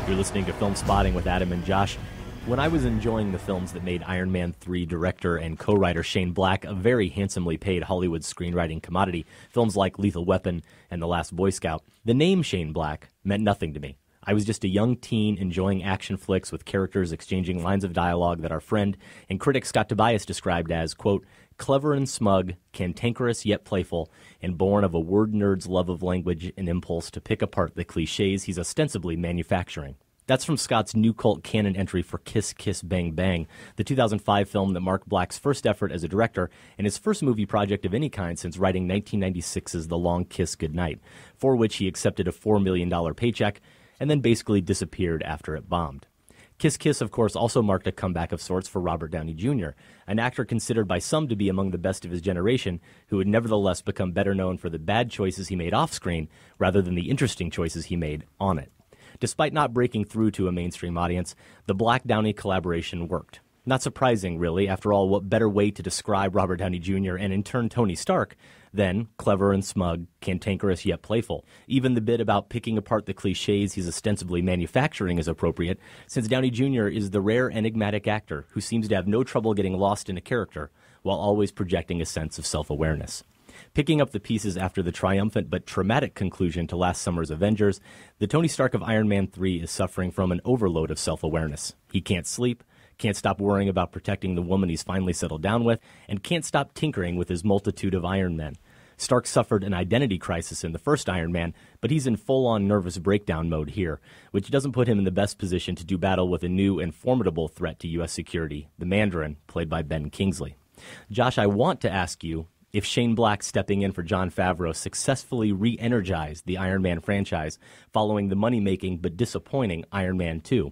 You're listening to Filmspotting with Adam and Josh. When I was enjoying the films that made Iron Man 3 director and co-writer Shane Black a very handsomely paid Hollywood screenwriting commodity, films like Lethal Weapon and The Last Boy Scout, the name Shane Black meant nothing to me. I was just a young teen enjoying action flicks with characters exchanging lines of dialogue that our friend and critic Scott Tobias described as, quote, clever and smug, cantankerous yet playful, and born of a word nerd's love of language and impulse to pick apart the cliches he's ostensibly manufacturing. That's from Scott's new cult canon entry for Kiss Kiss Bang Bang, the 2005 film that marked Black's first effort as a director and his first movie project of any kind since writing 1996's The Long Kiss Goodnight, for which he accepted a $4 million paycheck and then basically disappeared after it bombed. Kiss Kiss, of course, also marked a comeback of sorts for Robert Downey Jr., an actor considered by some to be among the best of his generation, who would nevertheless become better known for the bad choices he made off-screen rather than the interesting choices he made on it. Despite not breaking through to a mainstream audience, the Black-Downey collaboration worked. Not surprising, really. After all, what better way to describe Robert Downey Jr. and in turn Tony Stark than clever and smug, cantankerous yet playful? Even the bit about picking apart the cliches he's ostensibly manufacturing is appropriate, since Downey Jr. is the rare enigmatic actor who seems to have no trouble getting lost in a character while always projecting a sense of self-awareness. Picking up the pieces after the triumphant but traumatic conclusion to last summer's Avengers, the Tony Stark of Iron Man 3 is suffering from an overload of self-awareness. He can't sleep, can't stop worrying about protecting the woman he's finally settled down with, and can't stop tinkering with his multitude of Iron Men. Stark suffered an identity crisis in the first Iron Man, but he's in full-on nervous breakdown mode here, which doesn't put him in the best position to do battle with a new and formidable threat to U.S. security, the Mandarin, played by Ben Kingsley. Josh, I want to ask you if Shane Black stepping in for Jon Favreau successfully re-energized the Iron Man franchise following the money-making but disappointing Iron Man 2.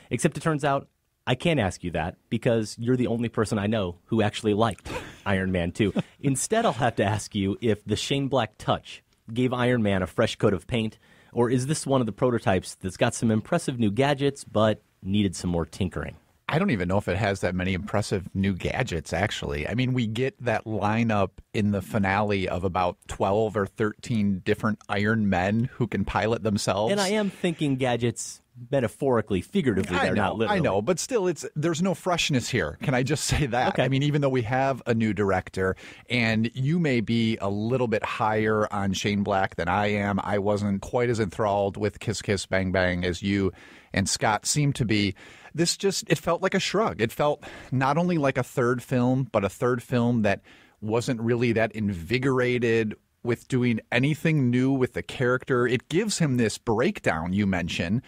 Except it turns out I can't ask you that because you're the only person I know who actually liked Iron Man 2. Instead, I'll have to ask you if the Shane Black touch gave Iron Man a fresh coat of paint, or is this one of the prototypes that's got some impressive new gadgets but needed some more tinkering? I don't even know if it has that many impressive new gadgets, actually. I mean, we get that lineup in the finale of about 12 or 13 different Iron Men who can pilot themselves. And I am thinking gadgets metaphorically, figuratively, they're not literally. I know, but still, there's no freshness here. Can I just say that? Okay. I mean, even though we have a new director, and you may be a little bit higher on Shane Black than I am, I wasn't quite as enthralled with Kiss Kiss Bang Bang as you and Scott seem to be. It felt like a shrug. It felt not only like a third film, but a third film that wasn't really that invigorated with doing anything new with the character. It gives him this breakdown you mentioned,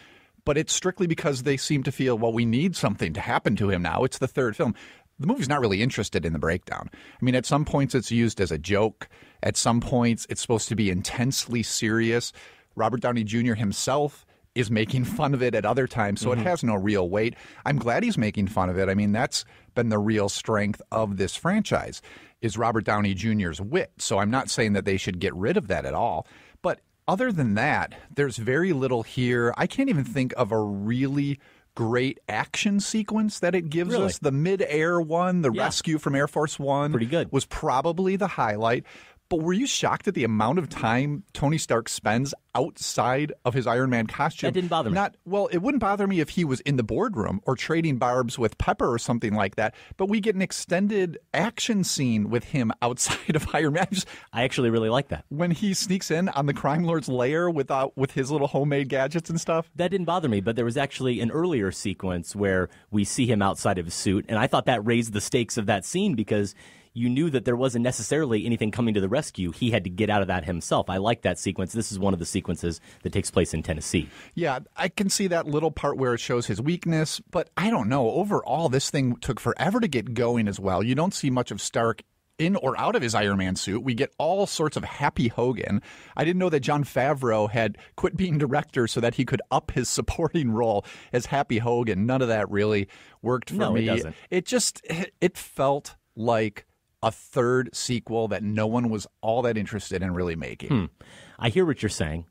but it's strictly because they seem to feel, well, we need something to happen to him now. It's the third film. The movie's not really interested in the breakdown. I mean, at some points it's used as a joke. At some points it's supposed to be intensely serious. Robert Downey Jr. himself is making fun of it at other times, so it has no real weight. I'm glad he's making fun of it. I mean, that's been the real strength of this franchise, is Robert Downey Jr.'s wit. So I'm not saying that they should get rid of that at all. But other than that, there's very little here. I can't even think of a really great action sequence that it gives us. The mid-air one, the rescue from Air Force One, pretty good, was probably the highlight. But were you shocked at the amount of time Tony Stark spends outside of his Iron Man costume? That didn't bother me. Well, it wouldn't bother me if he was in the boardroom or trading barbs with Pepper or something like that. But we get an extended action scene with him outside of Iron Man. I actually really like that. When he sneaks in on the crime lord's lair with his little homemade gadgets and stuff. That didn't bother me, but there was actually an earlier sequence where we see him outside of his suit, and I thought that raised the stakes of that scene because you knew that there wasn't necessarily anything coming to the rescue. He had to get out of that himself. I like that sequence. This is one of the sequences that takes place in Tennessee. Yeah, I can see that little part where it shows his weakness, but I don't know. Overall, this thing took forever to get going as well. You don't see much of Stark in or out of his Iron Man suit. We get all sorts of Happy Hogan. I didn't know that Jon Favreau had quit being director so that he could up his supporting role as Happy Hogan. None of that really worked for me. No, it doesn't. It felt like a third sequel that no one was all that interested in really making. I hear what you're saying,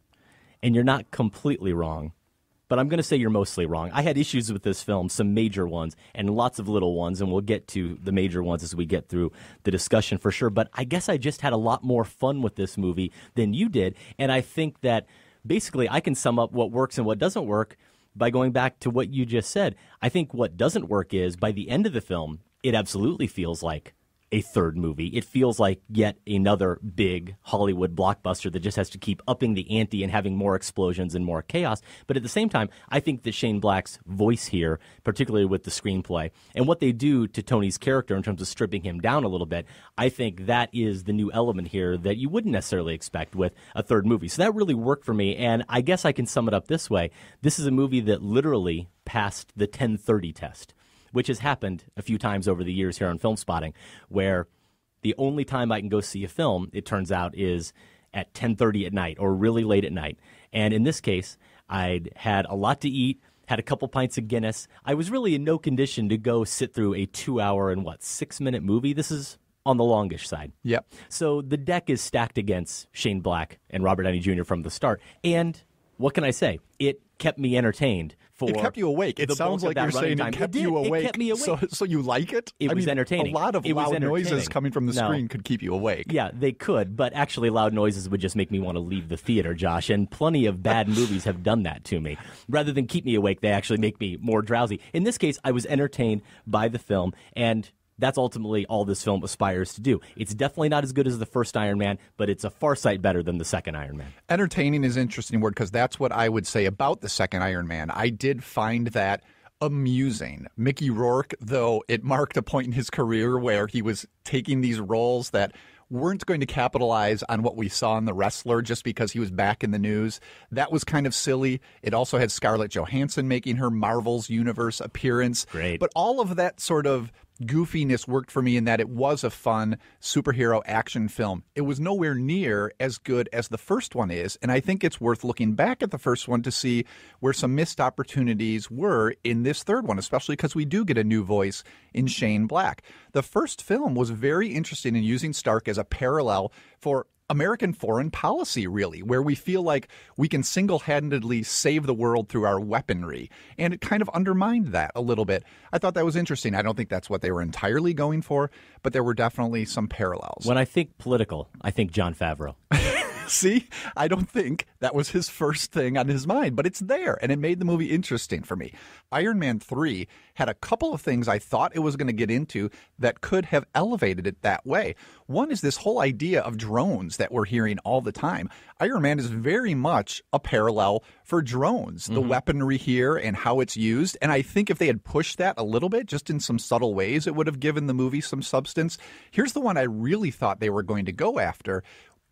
and you're not completely wrong, but I'm going to say you're mostly wrong. I had issues with this film, some major ones and lots of little ones, and we'll get to the major ones as we get through the discussion for sure. But I guess I just had a lot more fun with this movie than you did, and I think that basically I can sum up what works and what doesn't work by going back to what you just said. I think what doesn't work is by the end of the film, it absolutely feels like a third movie. It feels like yet another big Hollywood blockbuster that just has to keep upping the ante and having more explosions and more chaos. But at the same time, I think that Shane Black's voice here, particularly with the screenplay, and what they do to Tony's character in terms of stripping him down a little bit, I think that is the new element here that you wouldn't necessarily expect with a third movie. So that really worked for me, and I guess I can sum it up this way. This is a movie that literally passed the 10/30 test, which has happened a few times over the years here on Filmspotting, where the only time I can go see a film, it turns out, is at 10:30 at night or really late at night. And in this case, I'd had a lot to eat, had a couple pints of Guinness. I was really in no condition to go sit through a 2-hour and 6-minute movie. This is on the longish side. Yep. So the deck is stacked against Shane Black and Robert Downey Jr. from the start. And what can I say? It kept me entertained. It kept you awake. It sounds like you're saying it kept you awake. It kept me awake. So you like it? It was entertaining. A lot of loud noises coming from the screen could keep you awake. Yeah, they could, but actually loud noises would just make me want to leave the theater, Josh, and plenty of bad movies have done that to me. Rather than keep me awake, they actually make me more drowsy. In this case, I was entertained by the film, and that's ultimately all this film aspires to do. It's definitely not as good as the first Iron Man, but it's a far sight better than the second Iron Man. Entertaining is an interesting word because that's what I would say about the second Iron Man. I did find that amusing. Mickey Rourke, though, it marked a point in his career where he was taking these roles that weren't going to capitalize on what we saw in The Wrestler just because he was back in the news. That was kind of silly. It also had Scarlett Johansson making her Marvel's Universe appearance. Great. But all of that sort of goofiness worked for me in that it was a fun superhero action film. It was nowhere near as good as the first one is, and I think it's worth looking back at the first one to see where some missed opportunities were in this third one, especially because we do get a new voice in Shane Black. The first film was very interesting in using Stark as a parallel for American foreign policy, really, where we feel like we can single-handedly save the world through our weaponry. And it kind of undermined that a little bit. I thought that was interesting. I don't think that's what they were entirely going for, but there were definitely some parallels. When I think political, I think Jon Favreau. See, I don't think that was his first thing on his mind, but it's there, and it made the movie interesting for me. Iron Man 3 had a couple of things I thought it was going to get into that could have elevated it that way. One is this whole idea of drones that we're hearing all the time. Iron Man is very much a parallel for drones, the weaponry here and how it's used, and I think if they had pushed that a little bit, just in some subtle ways, it would have given the movie some substance. Here's the one I really thought they were going to go after,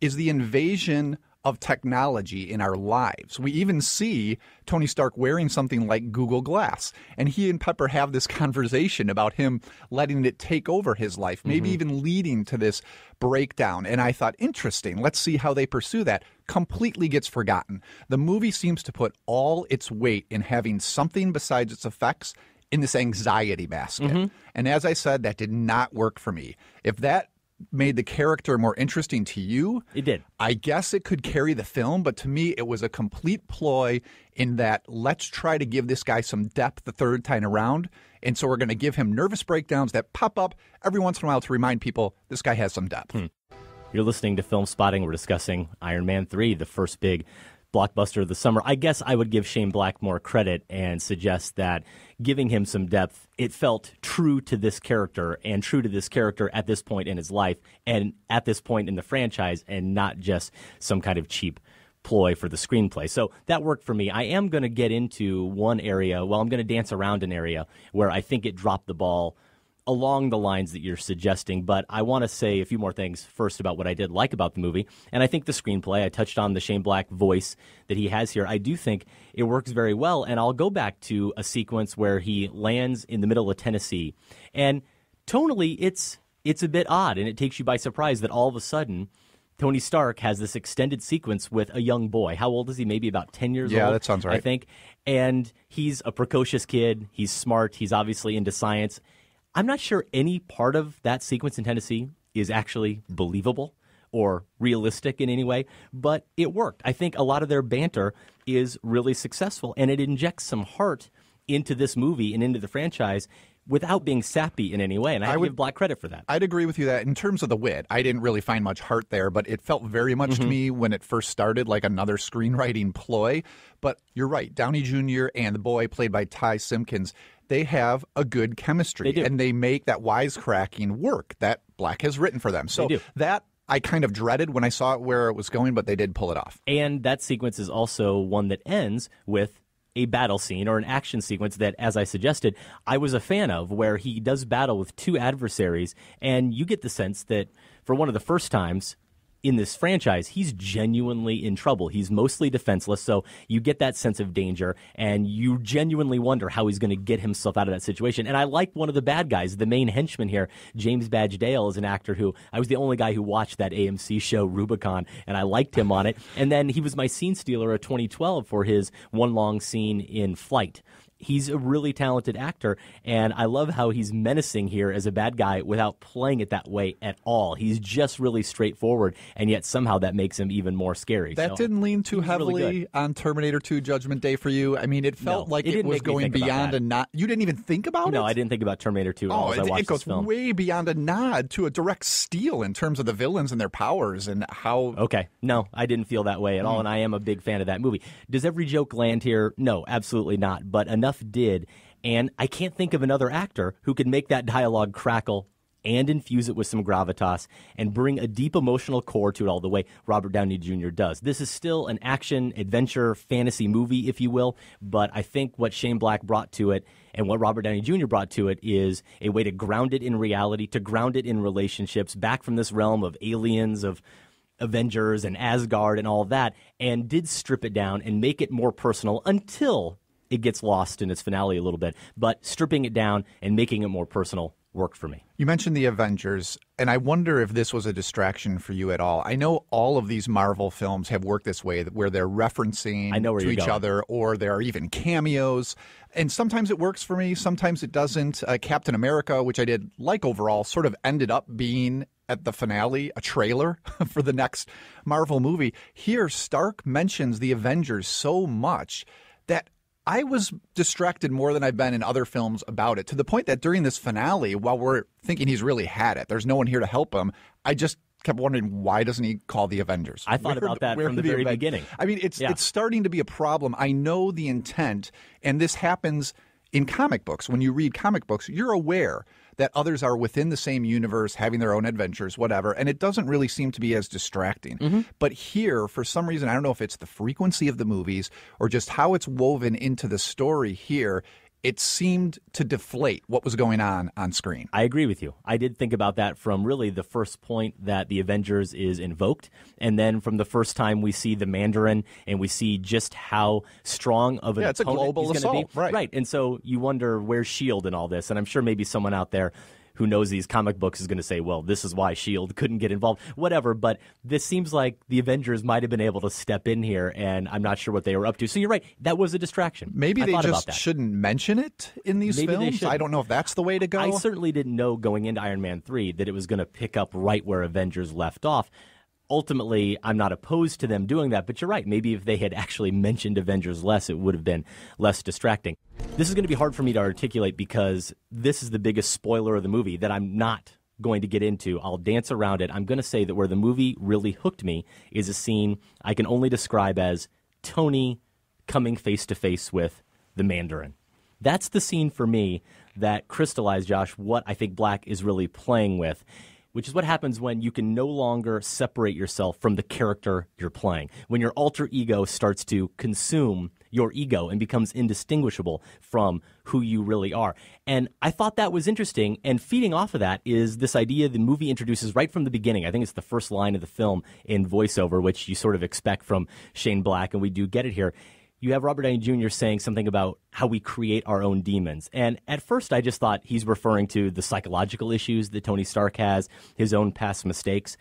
is the invasion of technology in our lives. We even see Tony Stark wearing something like Google Glass, and he and Pepper have this conversation about him letting it take over his life, maybe even leading to this breakdown. And I thought, interesting, let's see how they pursue that. Completely gets forgotten. The movie seems to put all its weight in having something besides its effects in this anxiety basket. And as I said, that did not work for me. If that made the character more interesting to you, it did. I guess it could carry the film, but to me it was a complete ploy in that let's try to give this guy some depth the third time around, and so we're going to give him nervous breakdowns that pop up every once in a while to remind people this guy has some depth. You're listening to Filmspotting. We're discussing Iron Man 3, the first big blockbuster of the summer. I guess I would give Shane Black more credit and suggest that giving him some depth, it felt true to this character and true to this character at this point in his life and at this point in the franchise, and not just some kind of cheap ploy for the screenplay. So that worked for me. I am going to get into one area, I'm going to dance around an area where I think it dropped the ball along the lines that you're suggesting, but I want to say a few more things first about what I did like about the movie. And I think the screenplay, I touched on the Shane Black voice that he has here. I do think it works very well, and I'll go back to a sequence where he lands in the middle of Tennessee. And tonally, it's a bit odd, and it takes you by surprise that all of a sudden Tony Stark has this extended sequence with a young boy. How old is he? Maybe about 10 years old. Yeah, that sounds right. I think. And he's a precocious kid. He's smart. He's obviously into science. I'm not sure any part of that sequence in Tennessee is actually believable or realistic in any way, but it worked. I think a lot of their banter is really successful, and it injects some heart into this movie and into the franchise without being sappy in any way, and I would give Black credit for that. I'd agree with you that in terms of the wit, I didn't really find much heart there, but it felt very much to me when it first started like another screenwriting ploy. But you're right, Downey Jr. and the boy played by Ty Simpkins, they have a good chemistry, and they make that wisecracking work that Black has written for them. So that I kind of dreaded when I saw it where it was going, but they did pull it off. And that sequence is also one that ends with a battle scene or an action sequence that, as I suggested, I was a fan of, where he does battle with two adversaries, and you get the sense that for one of the first times in this franchise, he's genuinely in trouble. He's mostly defenseless, so you get that sense of danger, and you genuinely wonder how he's going to get himself out of that situation. And I like one of the bad guys, the main henchman here, James Badge Dale, is an actor who, I was the only guy who watched that AMC show, Rubicon, and I liked him on it. And then he was my scene stealer of 2012 for his one long scene in Flight. He's a really talented actor, and I love how he's menacing here as a bad guy without playing it that way at all. He's just really straightforward, and yet somehow that makes him even more scary. That didn't lean too heavily really on Terminator 2 Judgment Day for you? I mean, it felt like it was going beyond a nod. You didn't even think about it? No, I didn't think about Terminator 2 at all as I watched this film. It goes way beyond a nod to a direct steal in terms of the villains and their powers and how... Okay. No, I didn't feel that way at all, and I am a big fan of that movie. Does every joke land here? No, absolutely not, but enough did, and I can't think of another actor who could make that dialogue crackle and infuse it with some gravitas and bring a deep emotional core to it all the way Robert Downey Jr. does. This is still an action, adventure, fantasy movie, if you will, but I think what Shane Black brought to it and what Robert Downey Jr. brought to it is a way to ground it in reality, to ground it in relationships, back from this realm of aliens, of Avengers and Asgard and all that, and did strip it down and make it more personal until it gets lost in its finale a little bit. But stripping it down and making it more personal worked for me. You mentioned the Avengers, and I wonder if this was a distraction for you at all. I know all of these Marvel films have worked this way, where they're referencing to each other, or there are even cameos. And sometimes it works for me, sometimes it doesn't. Captain America, which I did like overall, sort of ended up being, at the finale, a trailer for the next Marvel movie. Here, Stark mentions the Avengers so much that I was distracted more than I've been in other films about it, to the point that during this finale, while we're thinking he's really had it, there's no one here to help him, I just kept wondering, why doesn't he call the Avengers? I thought about that from the very beginning. I mean, it's starting to be a problem. I know the intent, and this happens in comic books. When you read comic books, you're aware that others are within the same universe, having their own adventures, whatever, and it doesn't really seem to be as distracting. But here, for some reason, I don't know if it's the frequency of the movies or just how it's woven into the story here, it seemed to deflate what was going on screen. I agree with you. I did think about that from really the first point that the Avengers is invoked, and then from the first time we see the Mandarin and we see just how strong of an it's a global assault, be. Right. And so you wonder, where's S.H.I.E.L.D. and all this? And I'm sure maybe someone out there who knows these comic books is going to say, well, this is why S.H.I.E.L.D. couldn't get involved, whatever. But this seems like the Avengers might have been able to step in here, and I'm not sure what they were up to. So you're right. That was a distraction. Maybe they just shouldn't mention it in these films. I don't know if that's the way to go. I certainly didn't know going into Iron Man 3 that it was going to pick up right where Avengers left off. Ultimately, I'm not opposed to them doing that, but you're right. Maybe if they had actually mentioned Avengers less, it would have been less distracting. This is going to be hard for me to articulate because this is the biggest spoiler of the movie that I'm not going to get into. I'll dance around it. I'm going to say that where the movie really hooked me is a scene I can only describe as Tony coming face to face with the Mandarin. That's the scene for me that crystallized, Josh, what I think Black is really playing with, which is what happens when you can no longer separate yourself from the character you're playing. When your alter ego starts to consume your ego and becomes indistinguishable from who you really are. And I thought that was interesting, and feeding off of that is this idea the movie introduces right from the beginning. I think it's the first line of the film in voiceover, which you sort of expect from Shane Black, and we do get it here. You have Robert Downey Jr. saying something about how we create our own demons. And at first I just thought he's referring to the psychological issues that Tony Stark has, his own past mistakes.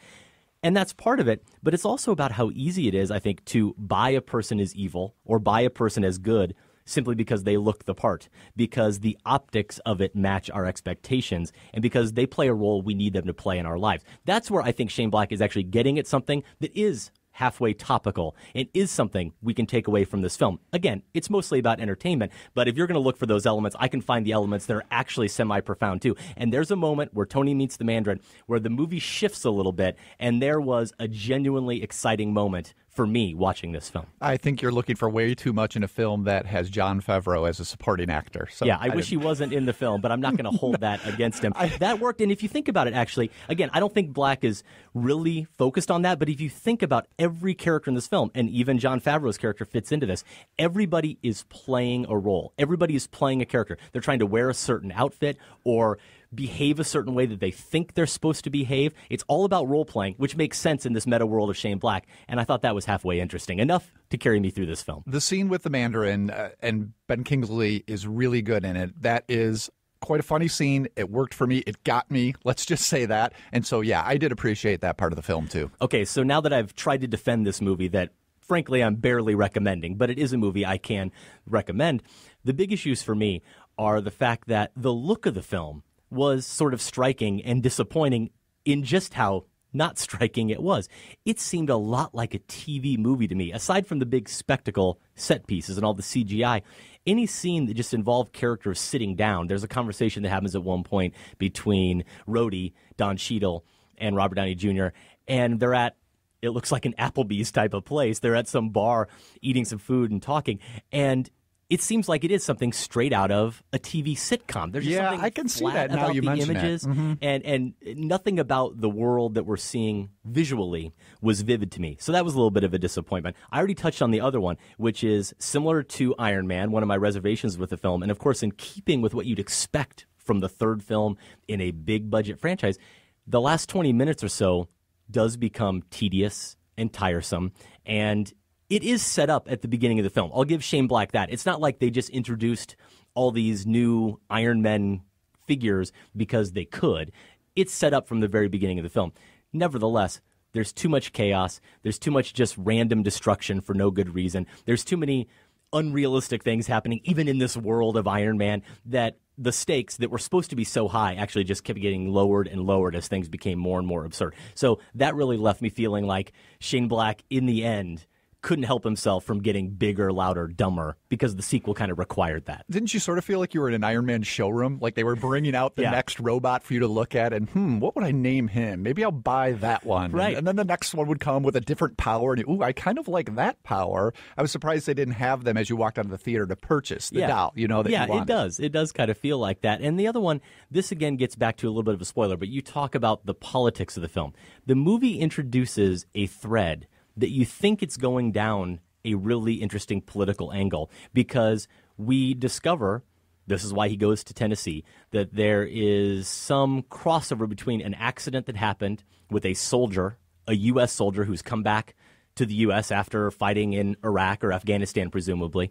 And that's part of it, but it's also about how easy it is, I think, to buy a person as evil or buy a person as good simply because they look the part, because the optics of it match our expectations, and because they play a role we need them to play in our lives. That's where I think Shane Black is actually getting at something that is halfway topical and is something we can take away from this film. Again, it's mostly about entertainment, but if you're going to look for those elements, I can find the elements that are actually semi-profound too. And there's a moment where Tony meets the Mandarin where the movie shifts a little bit, and there was a genuinely exciting moment for me watching this film. I think you're looking for way too much in a film that has Jon Favreau as a supporting actor. So yeah, I wish he wasn't in the film, but I'm not going to hold that against him. That worked, and if you think about it, actually, again, I don't think Black is really focused on that, but if you think about every character in this film, and even Jon Favreau's character fits into this, everybody is playing a role. Everybody is playing a character. They're trying to wear a certain outfit or behave a certain way that they think they're supposed to behave. It's all about role-playing, which makes sense in this meta world of Shane Black, and I thought that was halfway interesting, enough to carry me through this film. The scene with the Mandarin and Ben Kingsley is really good in it. That is quite a funny scene. It worked for me. It got me. Let's just say that. And so, yeah, I did appreciate that part of the film, too. Okay, so now that I've tried to defend this movie that, frankly, I'm barely recommending, but it is a movie I can recommend, the big issues for me are the fact that the look of the film was sort of striking and disappointing in just how not striking it was. It seemed a lot like a TV movie to me. Aside from the big spectacle set pieces and all the CGI, any scene that just involved characters sitting down, there's a conversation that happens at one point between Rhodey, Don Cheadle, and Robert Downey Jr., and they're at, it looks like an Applebee's type of place. They're at some bar eating some food and talking, and it seems like it is something straight out of a TV sitcom. There's just something I can see that now about you the mention images, it. Mm-hmm. and nothing about the world that we're seeing visually was vivid to me. So that was a little bit of a disappointment. I already touched on the other one, which is similar to Iron Man, one of my reservations with the film, and of course in keeping with what you'd expect from the third film in a big budget franchise, the last 20 minutes or so does become tedious and tiresome, and it is set up at the beginning of the film. I'll give Shane Black that. It's not like they just introduced all these new Iron Men figures because they could. It's set up from the very beginning of the film. Nevertheless, there's too much chaos. There's too much just random destruction for no good reason. There's too many unrealistic things happening, even in this world of Iron Man, that the stakes that were supposed to be so high actually just kept getting lowered and lowered as things became more and more absurd. So that really left me feeling like Shane Black, in the end, couldn't help himself from getting bigger, louder, dumber, because the sequel kind of required that. Didn't you sort of feel like you were in an Iron Man showroom? Like they were bringing out the next robot for you to look at and, what would I name him? Maybe I'll buy that one. Right. And then the next one would come with a different power. And ooh, I kind of like that power. I was surprised they didn't have them as you walked out of the theater to purchase the doll, that you wanted. Yeah, it does. It does kind of feel like that. And the other one, this again gets back to a little bit of a spoiler, but you talk about the politics of the film. The movie introduces a thread that you think it's going down a really interesting political angle, because we discover, this is why he goes to Tennessee, that there is some crossover between an accident that happened with a soldier, a U.S. soldier who's come back to the U.S. after fighting in Iraq or Afghanistan, presumably,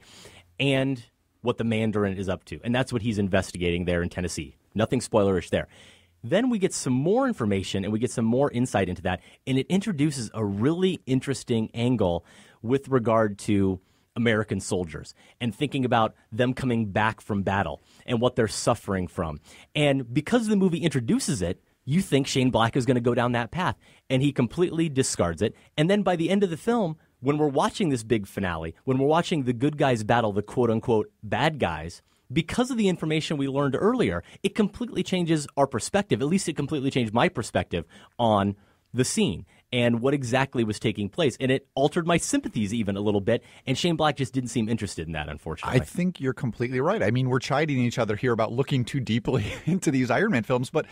and what the Mandarin is up to. And that's what he's investigating there in Tennessee. Nothing spoilerish there. Then we get some more information and we get some more insight into that, and it introduces a really interesting angle with regard to American soldiers and thinking about them coming back from battle and what they're suffering from. And because the movie introduces it, you think Shane Black is going to go down that path, and he completely discards it. And then by the end of the film, when we're watching this big finale, when we're watching the good guys battle the quote-unquote bad guys, because of the information we learned earlier, it completely changes our perspective. At least it completely changed my perspective on the scene and what exactly was taking place. And it altered my sympathies even a little bit. And Shane Black just didn't seem interested in that, unfortunately. I think you're completely right. I mean, we're chiding each other here about looking too deeply into these Iron Man films, but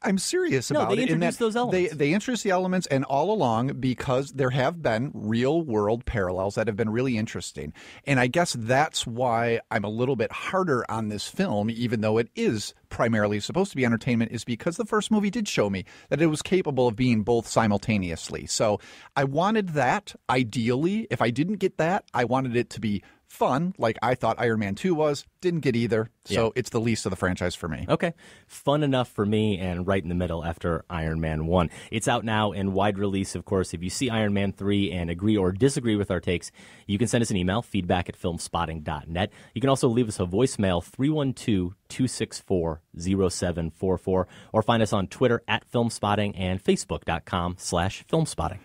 I'm serious about it. They introduced those elements. They introduced the elements, and all along, because there have been real-world parallels that have been really interesting. And I guess that's why I'm a little bit harder on this film, even though it is primarily supposed to be entertainment, is because the first movie did show me that it was capable of being both simultaneously. So I wanted that, ideally. If I didn't get that, I wanted it to be fun, like I thought Iron Man 2 was. Didn't get either. So it's the least of the franchise for me. Okay. Fun enough for me, and right in the middle after Iron Man 1. It's out now in wide release, of course. If you see Iron Man 3 and agree or disagree with our takes, you can send us an email, feedback@filmspotting.net. You can also leave us a voicemail, 312-264-0744, or find us on Twitter @Filmspotting and Facebook.com/Filmspotting.